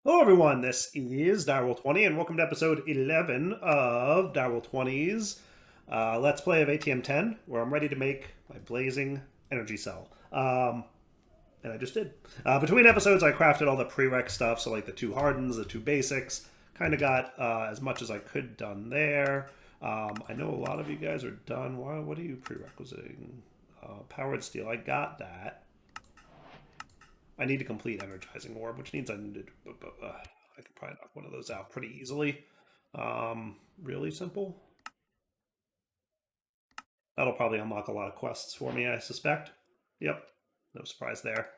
Hello everyone, this is Direwolf20 and welcome to episode 11 of Direwolf20's Let's Play of ATM10, where I'm ready to make my blazing energy cell. And I just did. Between episodes I crafted all the prereq stuff, so like the two hardens, the two basics, kind of got as much as I could done there. I know a lot of you guys are done. What are you prerequisiting? Powered steel, I got that. I need to complete Energizing Orb, which means I need to... I can probably knock one of those out pretty easily. Really simple. That'll probably unlock a lot of quests for me, I suspect. Yep, no surprise there.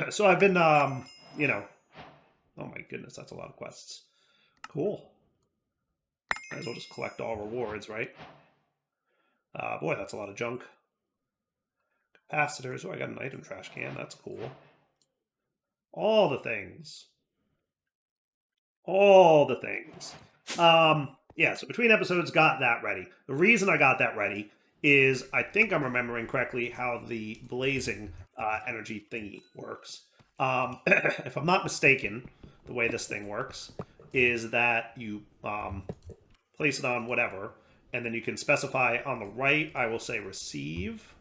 So I've been, you know... Oh my goodness, that's a lot of quests. Cool. Might as well just collect all rewards, right? Boy, that's a lot of junk. Capacitors. Oh, I got an item trash can. That's cool. All the things. All the things. Yeah, so between episodes, got that ready. The reason I got that ready is I think I'm remembering correctly how the blazing energy thingy works. If I'm not mistaken, the way this thing works is that you place it on whatever, and then you can specify on the right, I will say receive.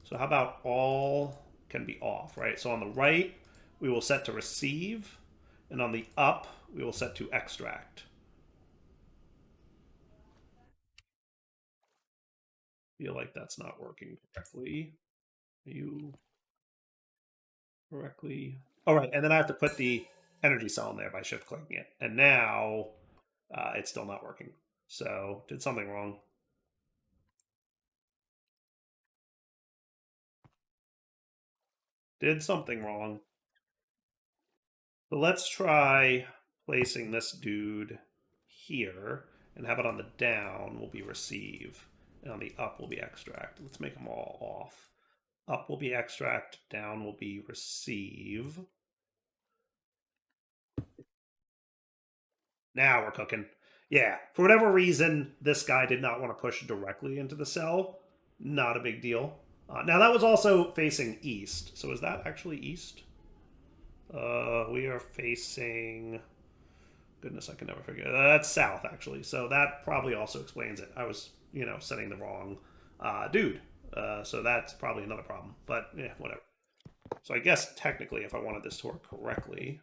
So how about all can be off, right? So on the right, we will set to receive, and on the up, we will set to extract. Feel like that's not working correctly. Are you correctly? All right, and then I have to put the energy cell in there by shift clicking it. And now it's still not working. So did something wrong. Did something wrong. So let's try placing this dude here, and have it on the down will be receive, and on the up will be extract. Let's make them all off. Up will be extract, down will be receive. Now we're cooking. Yeah, for whatever reason, this guy did not want to push directly into the cell. Not a big deal. Now that was also facing east. So is that actually east? We are facing... Goodness, I can never figure it. That's south, actually. So that probably also explains it. I was, setting the wrong dude. So that's probably another problem. But, yeah, whatever. So I guess, technically, if I wanted this to work correctly,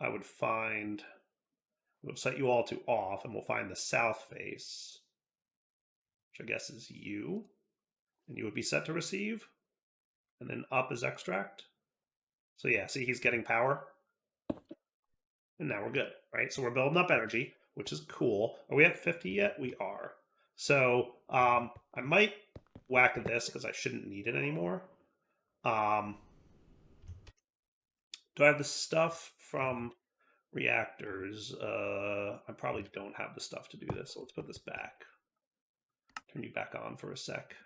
I would find... We'll set you all to off, and we'll find the south face, which I guess is you. And you would be set to receive. And then up is extract. So yeah, see, he's getting power. And now we're good, right? So we're building up energy, which is cool. Are we at 50 yet? We are. So I might whack this because I shouldn't need it anymore. Do I have the stuff from reactors? I probably don't have the stuff to do this, so let's put this back. Turn you back on for a sec.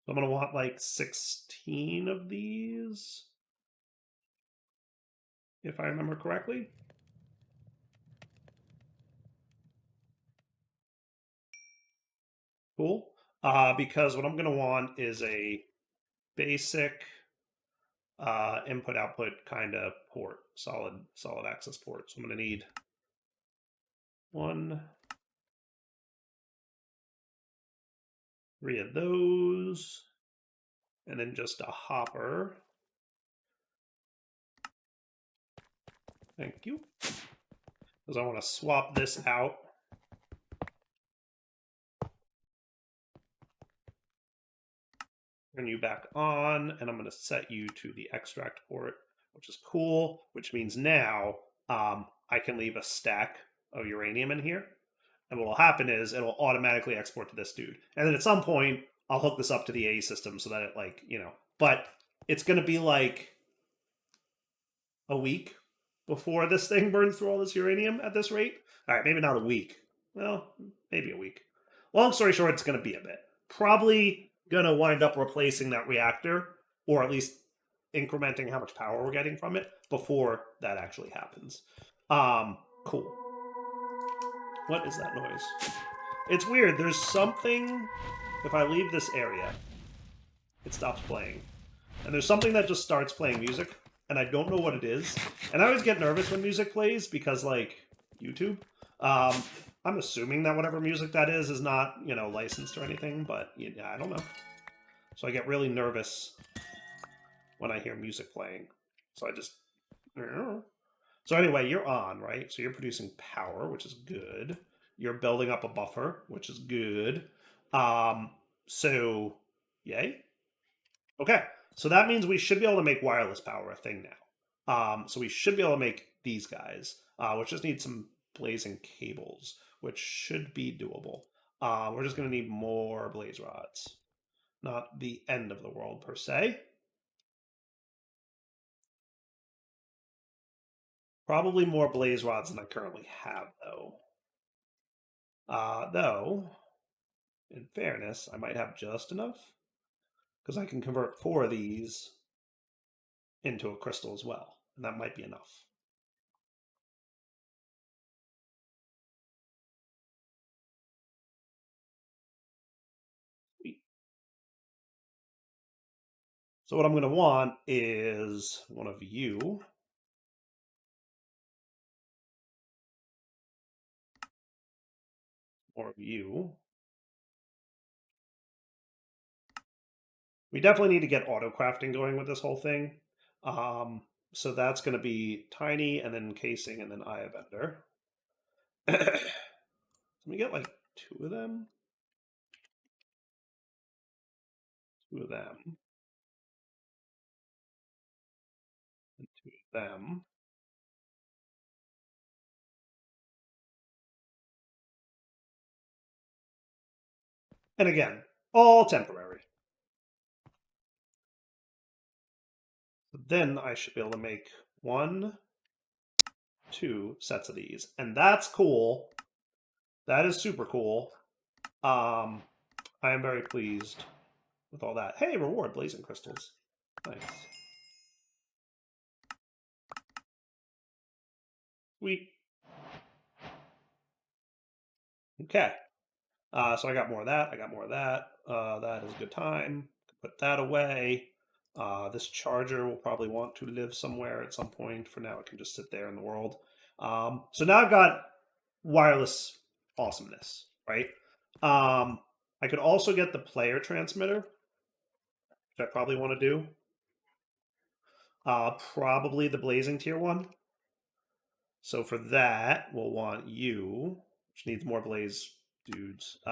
So I'm going to want like 16 of these, if I remember correctly. Cool. Because what I'm going to want is a basic input-output kind of port, solid access port. So I'm going to need 1, 3 of those, and then just a hopper. Thank you. Because I want to swap this out. Turn you back on, and I'm going to set you to the extract port, which is cool, which means now I can leave a stack of uranium in here. And what will happen is it'll automatically export to this dude. And then at some point, I'll hook this up to the A system so that it, like, but it's going to be like a week before this thing burns through all this uranium at this rate. All right, maybe not a week. Well, maybe a week. Long story short, it's going to be a bit. Probably going to wind up replacing that reactor, or at least incrementing how much power we're getting from it before that actually happens. Cool. What is that noise? It's weird. There's something. If I leave this area, it stops playing. And there's something that just starts playing music, and I don't know what it is. And I always get nervous when music plays because, like, YouTube. Um, I'm assuming that whatever music that is not, you know, licensed or anything, but yeah, I don't know. So I get really nervous when I hear music playing. So I just. So anyway, you're on, right? So you're producing power, which is good. You're building up a buffer, which is good. Um, so, yay. Okay, so that means we should be able to make wireless power a thing now. So we should be able to make these guys, which just need some blazing cables, which should be doable. We're just going to need more blaze rods. Not the end of the world, per se. Probably more blaze rods than I currently have, though. Though, in fairness, I might have just enough, because I can convert 4 of these into a crystal as well, and that might be enough. Sweet. So what I'm going to want is one of you. More of you. We definitely need to get auto crafting going with this whole thing. So that's going to be tiny and then casing and then eye bender. Let me get like 2 of them. 2 of them. And 2 of them. And again, all temporary. So then I should be able to make 1, 2 sets of these. And that's cool. That is super cool. I am very pleased with all that. Hey, reward, blazing crystals. Nice. Sweet. Okay. So I got more of that. I got more of that. That is a good time. Put that away. This charger will probably want to live somewhere at some point. For now, it can just sit there in the world. So now I've got wireless awesomeness, right? I could also get the player transmitter, which I probably want to do. Probably the blazing tier one. So for that, we'll want you, which needs more blaze dudes. So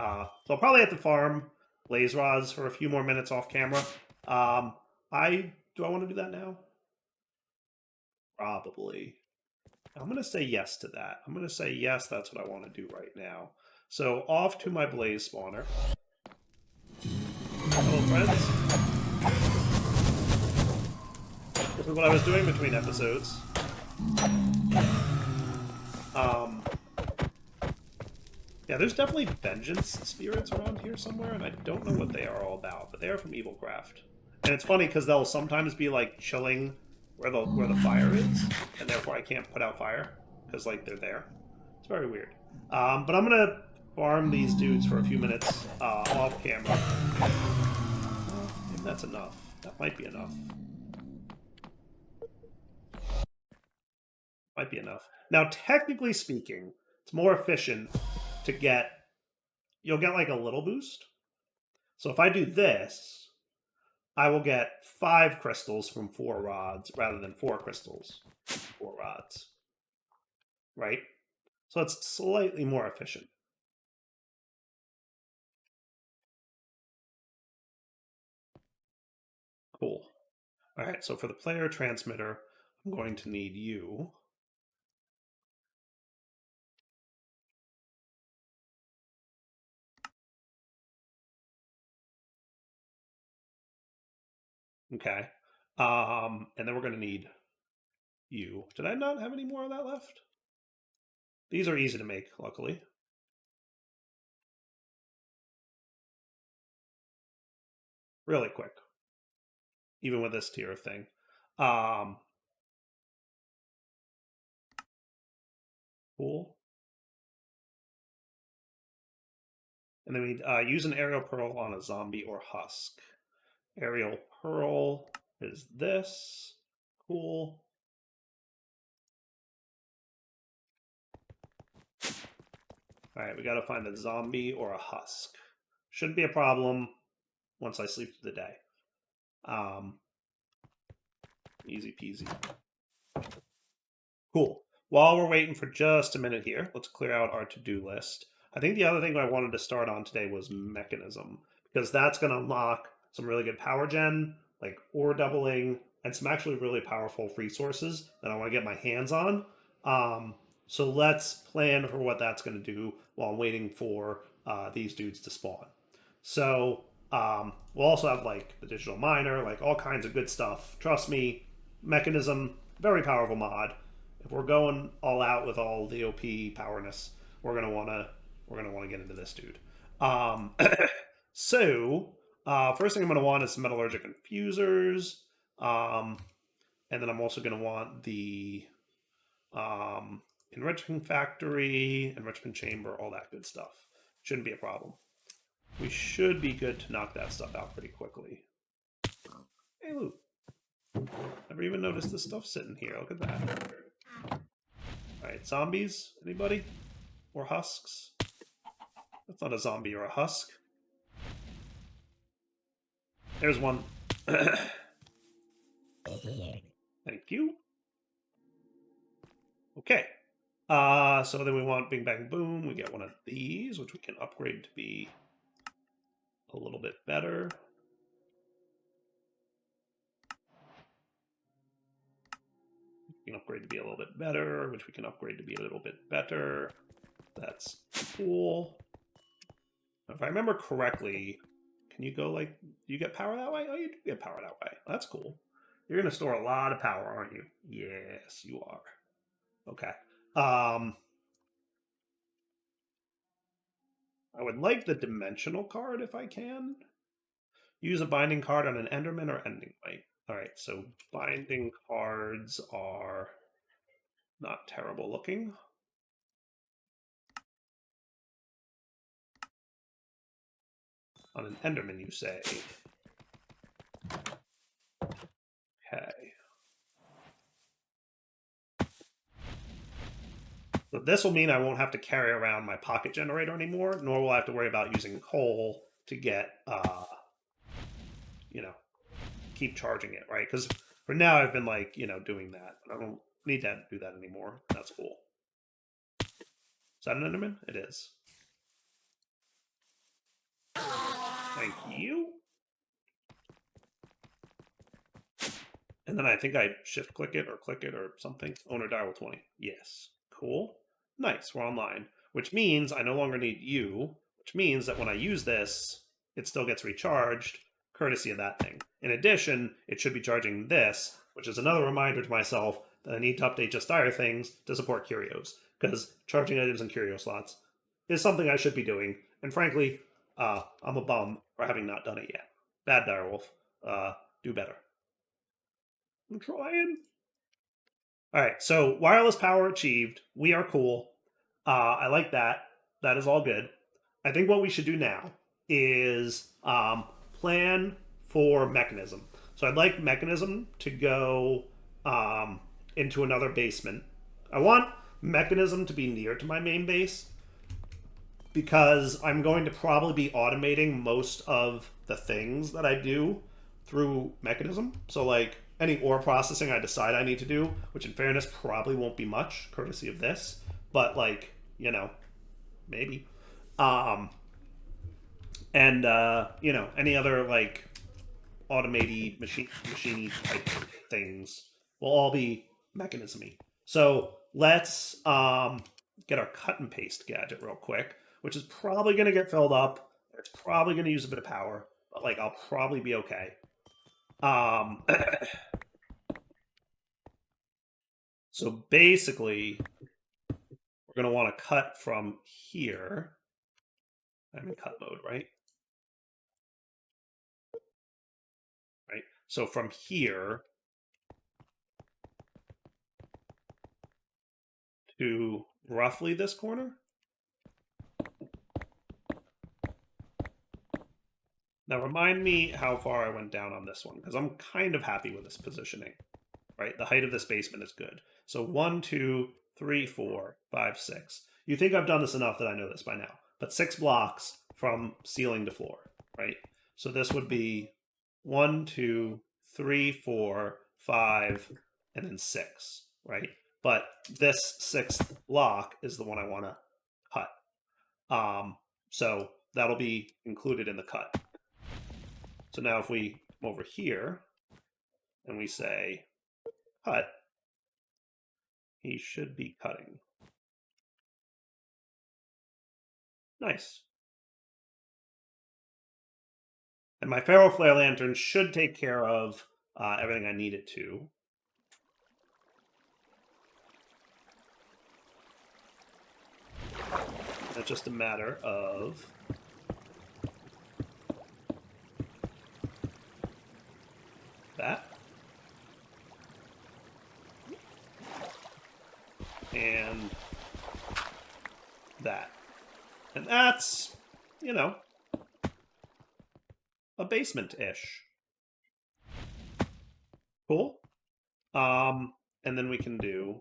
I'll probably have to farm blaze rods for a few more minutes off camera. Do I want to do that now? Probably. I'm going to say yes to that. I'm going to say yes, that's what I want to do right now. So off to my blaze spawner. Hello, friends. This is what I was doing between episodes. Yeah, there's definitely vengeance spirits around here somewhere, and I don't know what they are all about, but they are from Evilcraft. And it's funny because they'll sometimes be like chilling where the fire is, and therefore I can't put out fire because like they're there. It's very weird. But I'm gonna farm these dudes for a few minutes off camera. Maybe that's enough. That might be enough. Might be enough. Now, technically speaking, it's more efficient to get. You'll get like a little boost. So if I do this, I will get 5 crystals from 4 rods rather than 4 crystals from 4 rods. Right? So it's slightly more efficient. Cool. All right, so for the player transmitter, I'm going to need you. Okay. And then we're going to need you. Did I not have any more of that left? These are easy to make, luckily. Really quick, even with this tier of thing. Cool. And then we use an aerial pearl on a zombie or husk. Aerial pearl is this. Cool. All right, we got to find a zombie or a husk. Shouldn't be a problem once I sleep through the day. Easy peasy. Cool. While we're waiting for just a minute here, let's clear out our to-do list. I think the other thing I wanted to start on today was Mechanism, because that's going to unlock some really good power gen, like ore doubling, and some actually really powerful resources that I want to get my hands on. So let's plan for what that's going to do while I'm waiting for these dudes to spawn. So we'll also have like the digital miner, like all kinds of good stuff. Trust me, Mechanism, very powerful mod. If we're going all out with all the OP powerness, we're gonna wanna get into this dude. So first thing I'm gonna want is some metallurgic infusers, and then I'm also gonna want the enrichment factory, enrichment chamber, all that good stuff. Shouldn't be a problem. We should be good to knock that stuff out pretty quickly. Hey, loot. Never even noticed this stuff sitting here. Look at that. Alright, zombies? Anybody? Or husks? That's not a zombie or a husk. There's one. Thank you. Okay. So then we want Bing Bang Boom. We get one of these, which we can upgrade to be a little bit better. We can upgrade to be a little bit better, which we can upgrade to be a little bit better. That's cool. If I remember correctly, can you go like, do you get power that way? Oh, you do get power that way. That's cool. You're going to store a lot of power, aren't you? Yes, you are. Okay. I would like the dimensional card if I can. Use a binding card on an Enderman or Ending Light. All right, so binding cards are not terrible looking. On an Enderman, you say. Okay. So this will mean I won't have to carry around my pocket generator anymore, nor will I have to worry about using coal to get, you know, keep charging it, right? Because for now I've been like, doing that. I don't need to do that anymore. That's cool. Is that an Enderman? It is. Thank you. And then I think I shift click it or something. Owner dial 20. Yes. Cool. Nice. We're online. Which means I no longer need you, which means that when I use this, it still gets recharged, courtesy of that thing. In addition, it should be charging this, which is another reminder to myself that I need to update Just Dire things to support curios, because charging items in curio slots is something I should be doing. And frankly, I'm a bum for having not done it yet. Bad Direwolf. Do better. I'm trying. All right, so wireless power achieved. We are cool. I like that. That is all good. I think what we should do now is plan for Mechanism. So I'd like Mechanism to go into another basement. I want Mechanism to be near to my main base because I'm going to probably be automating most of the things that I do through Mechanism. So like any ore processing I decide I need to do, which in fairness probably won't be much, courtesy of this, but like, maybe. And any other like automated machiney type things will all be Mechanism-y. So let's get our cut and paste gadget real quick, which is probably going to get filled up. It's probably going to use a bit of power, but like I'll probably be okay. So basically, we're going to want to cut from here. I'm in cut mode, right? Right. So from here to roughly this corner. Now remind me how far I went down on this one, because I'm kind of happy with this positioning, right? The height of this basement is good. So 1, 2, 3, 4, 5, 6. You think I've done this enough that I know this by now, but 6 blocks from ceiling to floor, right? So this would be 1, 2, 3, 4, 5, and then 6, right? But this 6th block is the one I want to cut. So that'll be included in the cut. So now if we come over here and we say cut, he should be cutting. Nice. And my ferro flare lantern should take care of everything I need it to. It's just a matter of that. And that. And that's, you know, a basement-ish. Cool. And then we can do...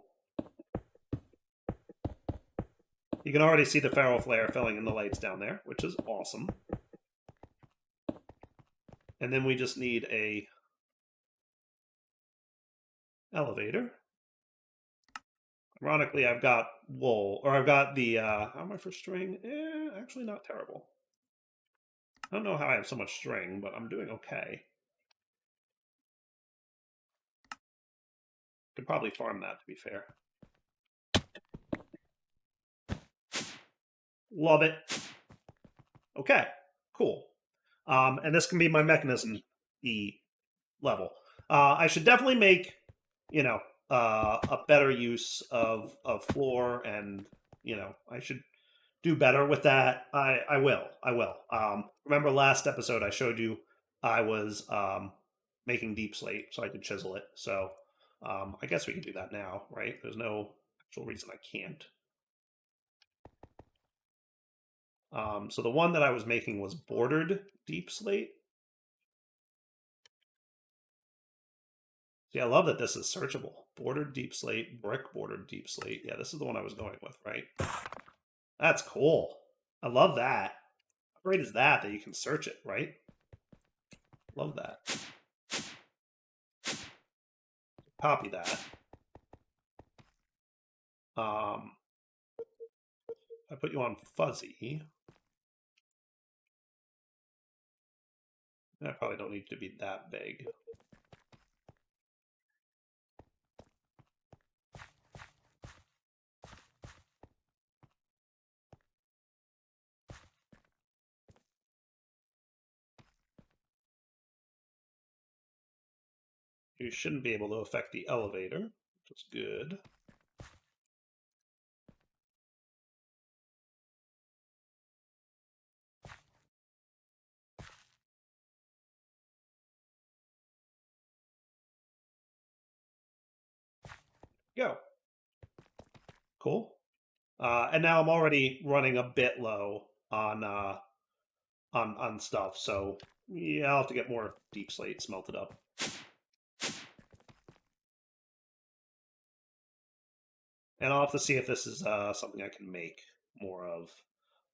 You can already see the ferro flare filling in the lights down there, which is awesome. And then we just need a elevator. Ironically, I've got wool, or I've got the, how am I for string? Actually not terrible. I don't know how I have so much string, but I'm doing okay. Could probably farm that, to be fair. Love it. Okay, cool. And this can be my mechanism E level. I should definitely make, you know, a better use of floor, and you know, I should do better with that. I will. Remember last episode I showed you I was making deep slate so I could chisel it. So I guess we can do that now, right? There's no actual reason I can't. So the one that I was making was bordered deep slate. See, I love that this is searchable. Bordered deep slate, brick bordered deep slate. Yeah, this is the one I was going with, right? That's cool. I love that. How great is that you can search it, right? Love that. Copy that. I put you on fuzzy. I probably don't need to be that big. You shouldn't be able to affect the elevator, which is good. Go. Cool. And now I'm already running a bit low on stuff, so yeah, I'll have to get more deep slate smelted up. And I'll have to see if this is something I can make more of.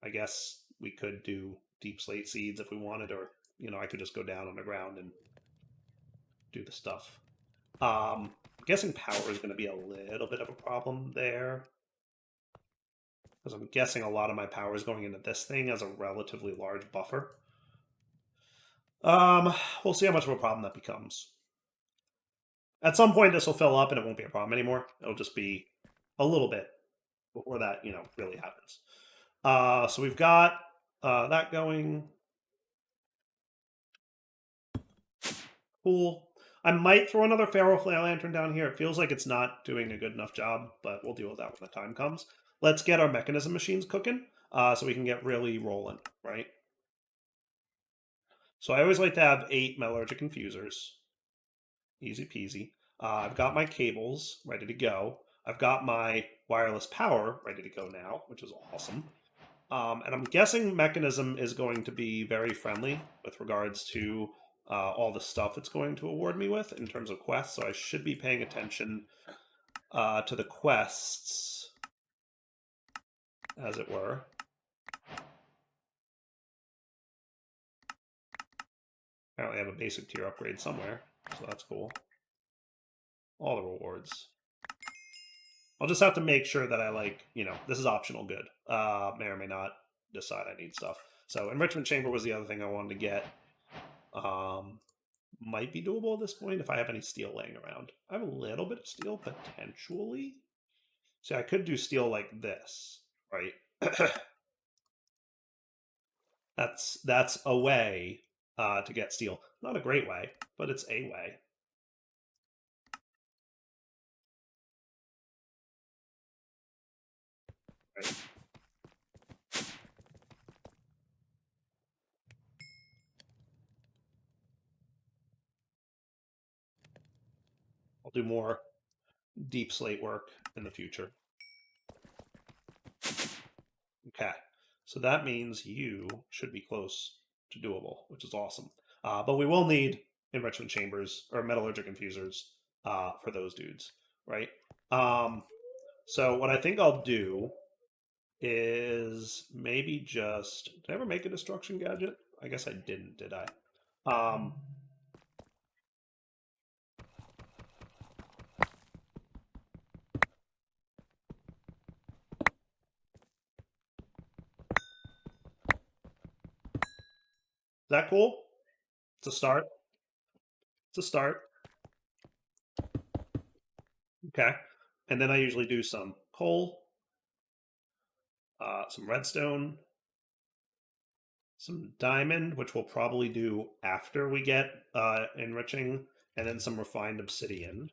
I guess we could do deep slate seeds if we wanted, or you know, I could just go down on the ground and do the stuff. I'm guessing power is going to be a little bit of a problem there, because I'm guessing a lot of my power is going into this thing as a relatively large buffer. We'll see how much of a problem that becomes. At some point, this will fill up and it won't be a problem anymore. It'll just be a little bit before that, you know, really happens. So we've got that going. Cool. I might throw another ferro flare lantern down here. It feels like it's not doing a good enough job, but we'll deal with that when the time comes. Let's get our mechanism machines cooking so we can get really rolling, right? So I always like to have 8 metallurgic infusers. Easy peasy. I've got my cables ready to go. I've got my wireless power ready to go now, which is awesome. And I'm guessing Mechanism is going to be very friendly with regards to all the stuff it's going to award me with in terms of quests, so I should be paying attention to the quests, as it were. Apparently I have a basic tier upgrade somewhere, so that's cool. All the rewards. I'll just have to make sure that I, like, you know, this is optional good. May or may not decide I need stuff. So Enrichment Chamber was the other thing I wanted to get. Might be doable at this point if I have any steel laying around. I have a little bit of steel, potentially. See, I could do steel like this, right? That's a way to get steel. Not a great way, but it's a way. Right. I'll do more deep slate work in the future. Okay, so that means you should be close to doable, which is awesome. But we will need enrichment chambers or metallurgic infusers for those dudes, right? So what I think I'll do is maybe just... Did I ever make a destruction gadget? I guess I didn't, did I? Is that cool? It's a start. It's a start. Okay. And then I usually do some coal, some redstone, some diamond, which we'll probably do after we get enriching, and then some refined obsidian,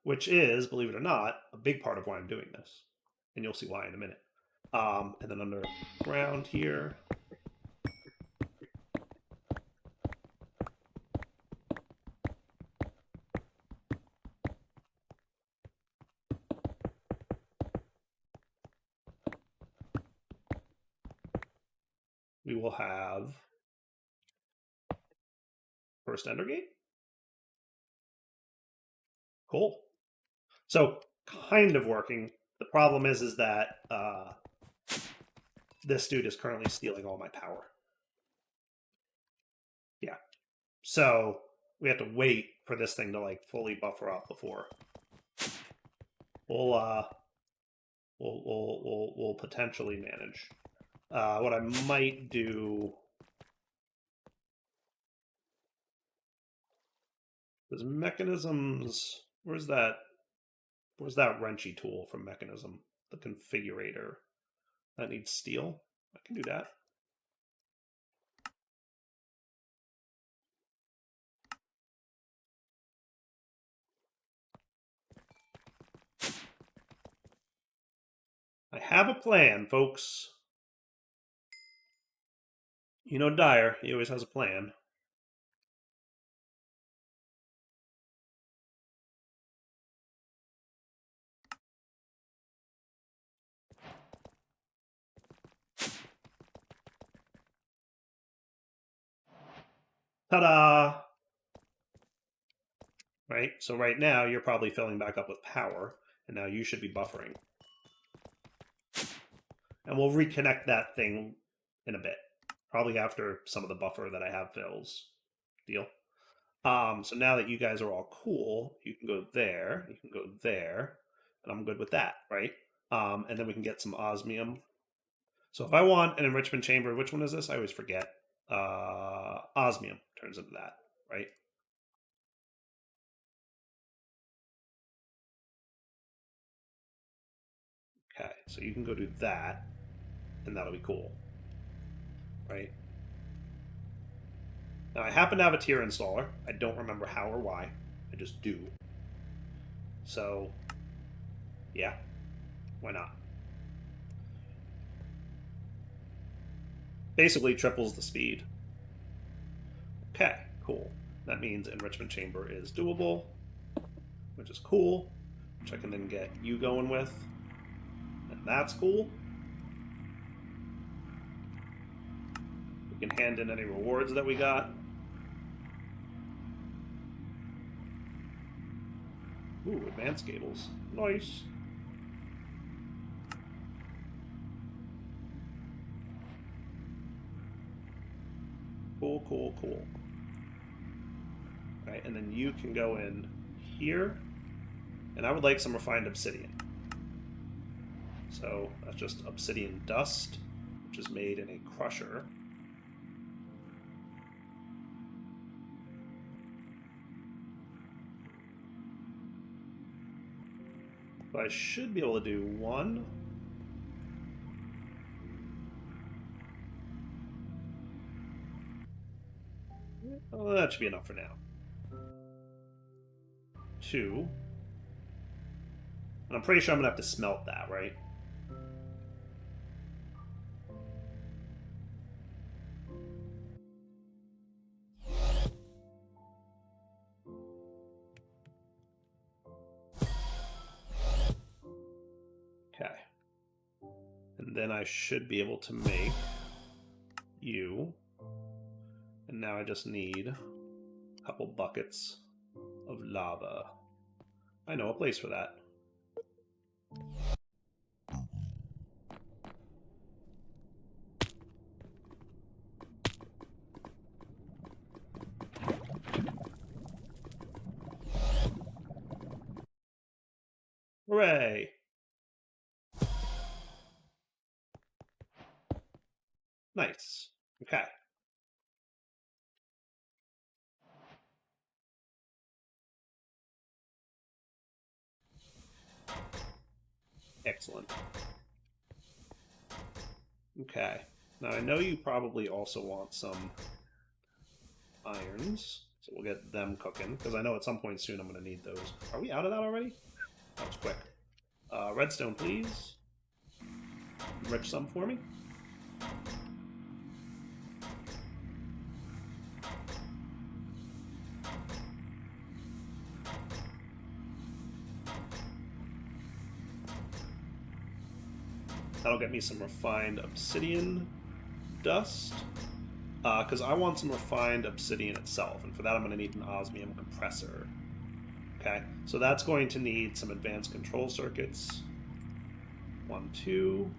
which is, believe it or not, a big part of why I'm doing this. And you'll see why in a minute. And then underground here, we will have first ender gate. Cool. So kind of working. The problem is that this dude is currently stealing all my power. Yeah. So we have to wait for this thing to like fully buffer up before we'll potentially manage. What I might do is mechanisms. Where's that wrenchy tool from Mechanism? The configurator. That needs steel. I can do that. I have a plan, folks. You know Dyer, he always has a plan. Ta-da! Right? So right now, you're probably filling back up with power, and now you should be buffering. And we'll reconnect that thing in a bit. Probably after some of the buffer that I have fills. Deal? So now that you guys are all cool, you can go there, you can go there, and I'm good with that, right? And then we can get some osmium. So if I want an enrichment chamber, which one is this? I always forget. Osmium turns into that, right? Okay, so you can go do that, and that'll be cool, right? Now I happen to have a tier installer. I don't remember how or why. I just do. So, yeah, why not? Basically triples the speed. Okay, cool. That means enrichment chamber is doable, which is cool, which I can then get you going with. And that's cool. We can hand in any rewards that we got. Ooh, advanced cables. Nice. Cool, cool, cool. Right, and then you can go in here. And I would like some refined obsidian. So that's just obsidian dust, which is made in a crusher. So I should be able to do one. Oh, that should be enough for now. Two. And I'm pretty sure I'm going to have to smelt that, right? Okay. And then I should be able to make you. And now I just need a couple buckets of lava. I know a place for that. Hooray! Nice. Okay. Excellent. Okay. Now I know you probably also want some irons, so we'll get them cooking, because I know at some point soon I'm going to need those. Are we out of that already? That was quick. Redstone, please. Enrich some for me. That'll get me some refined obsidian dust, because I want some refined obsidian itself, and for that I'm going to need an osmium compressor. Okay, so that's going to need some advanced control circuits. 1, 2.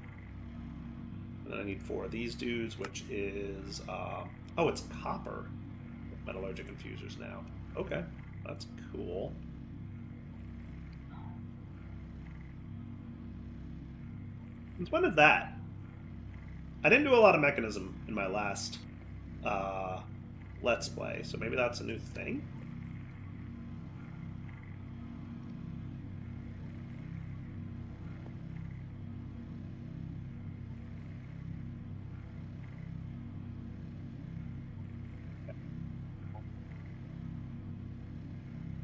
And then I need 4 of these dudes, which is... oh, it's copper with metallurgic infusers now. Okay, that's cool. Since when is that? I didn't do a lot of Mekanism in my last Let's Play, so maybe that's a new thing?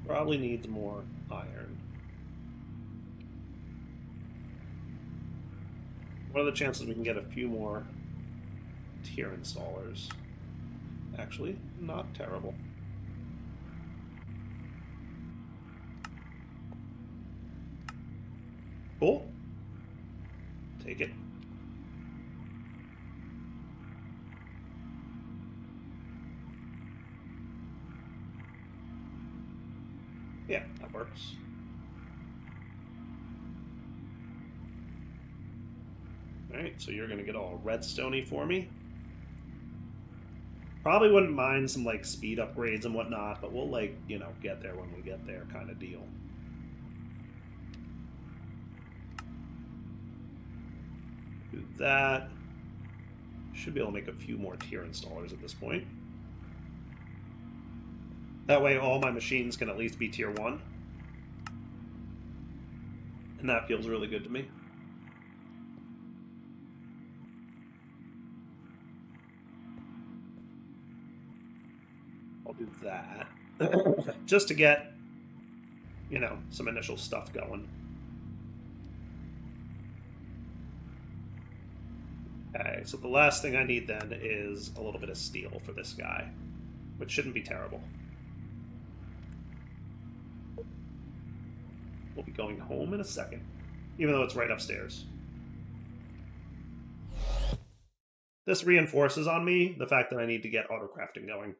Probably needs more iron. What are the chances we can get a few more tier installers? Actually, not terrible. Cool. Take it. Yeah, that works. Alright, so you're going to get all redstone-y for me. Probably wouldn't mind some, like, speed upgrades and whatnot, but we'll, like, you know, get there when we get there kind of deal. Do that. Should be able to make a few more tier installers at this point. That way all my machines can at least be tier 1. And that feels really good to me. I'll do that. Just to get, you know, some initial stuff going. Okay, so the last thing I need then is a little bit of steel for this guy, which shouldn't be terrible. We'll be going home in a second, even though it's right upstairs. this reinforces on me the fact that I need to get auto crafting going.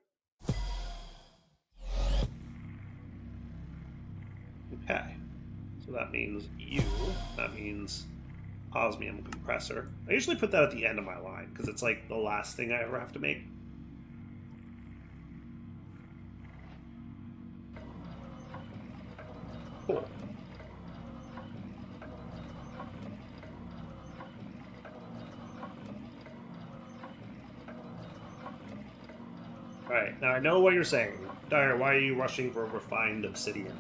Okay, so that means that means osmium compressor. I usually put that at the end of my line because it's like the last thing I ever have to make. Cool. Alright, now I know what you're saying. Dyer, why are you rushing for refined obsidian?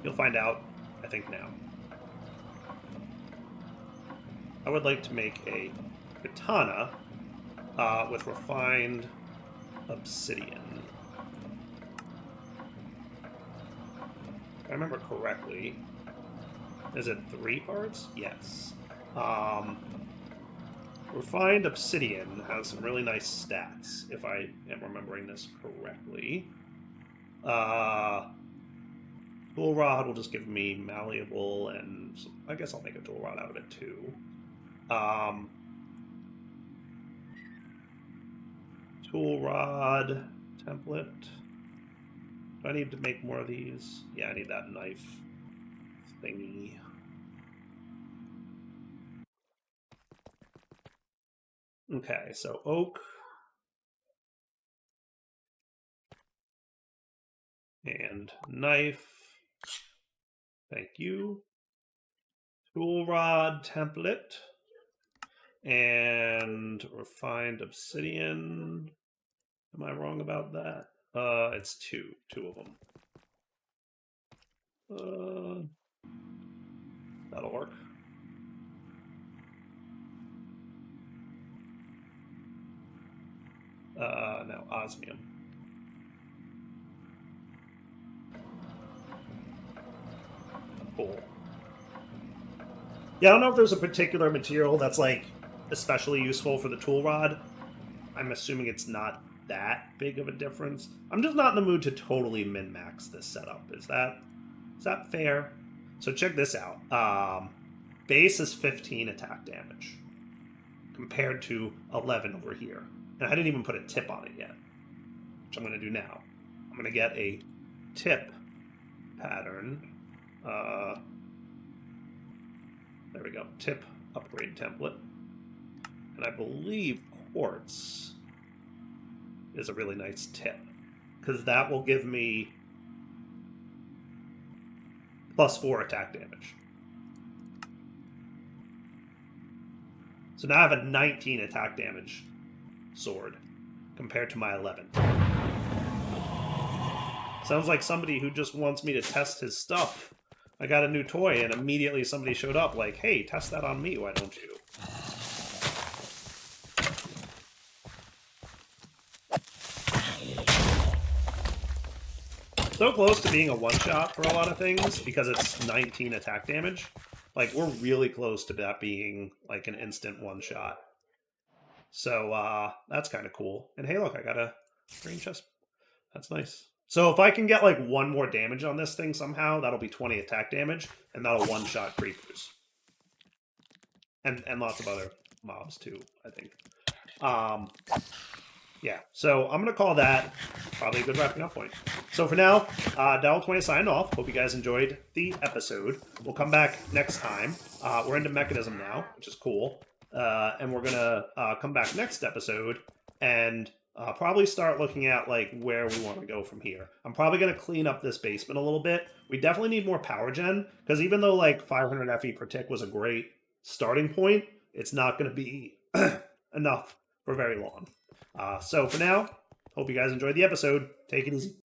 You'll find out, I think, now. I would like to make a katana with refined obsidian. If I remember correctly, is it 3 parts? Yes. Refined obsidian has some really nice stats, if I am remembering this correctly. Tool rod will just give me malleable, and I guess I'll make a tool rod out of it too. Tool rod template. Do I need to make more of these? Yeah, I need that knife thingy. Okay, so oak. And knife. Thank you. Tool rod template. And refined obsidian. Am I wrong about that? It's two of them. That'll work. No, osmium. Cool. Yeah, I don't know if there's a particular material that's like especially useful for the tool rod. I'm assuming it's not that big of a difference. I'm just not in the mood to totally min-max this setup. Is that fair? So check this out. Base is 15 attack damage compared to 11 over here. And I didn't even put a tip on it yet, which I'm going to do now. I'm going to get a tip pattern. There we go. Tip upgrade template. And I believe quartz is a really nice tip, because that will give me +4 attack damage. So now I have a 19 attack damage sword compared to my 11. Sounds like somebody who just wants me to test his stuff. I got a new toy and immediately somebody showed up like, hey, test that on me, why don't you? So close to being a one-shot for a lot of things because it's 19 attack damage. Like, we're really close to that being like an instant one-shot. So that's kind of cool. And hey, look, I got a green chest. That's nice. So if I can get like 1 more damage on this thing somehow, that'll be 20 attack damage, and that'll one-shot creepers. And lots of other mobs too, I think. Yeah, so I'm going to call that probably a good wrapping up point. So for now, Dell20 signed off. Hope you guys enjoyed the episode. We'll come back next time. We're into Mekanism now, which is cool. And we're going to come back next episode and probably start looking at like where we want to go from here. I'm probably going to clean up this basement a little bit. We definitely need more power gen, because even though like 500 FE per tick was a great starting point, it's not going to be enough for very long. So for now, hope you guys enjoyed the episode. Take it easy.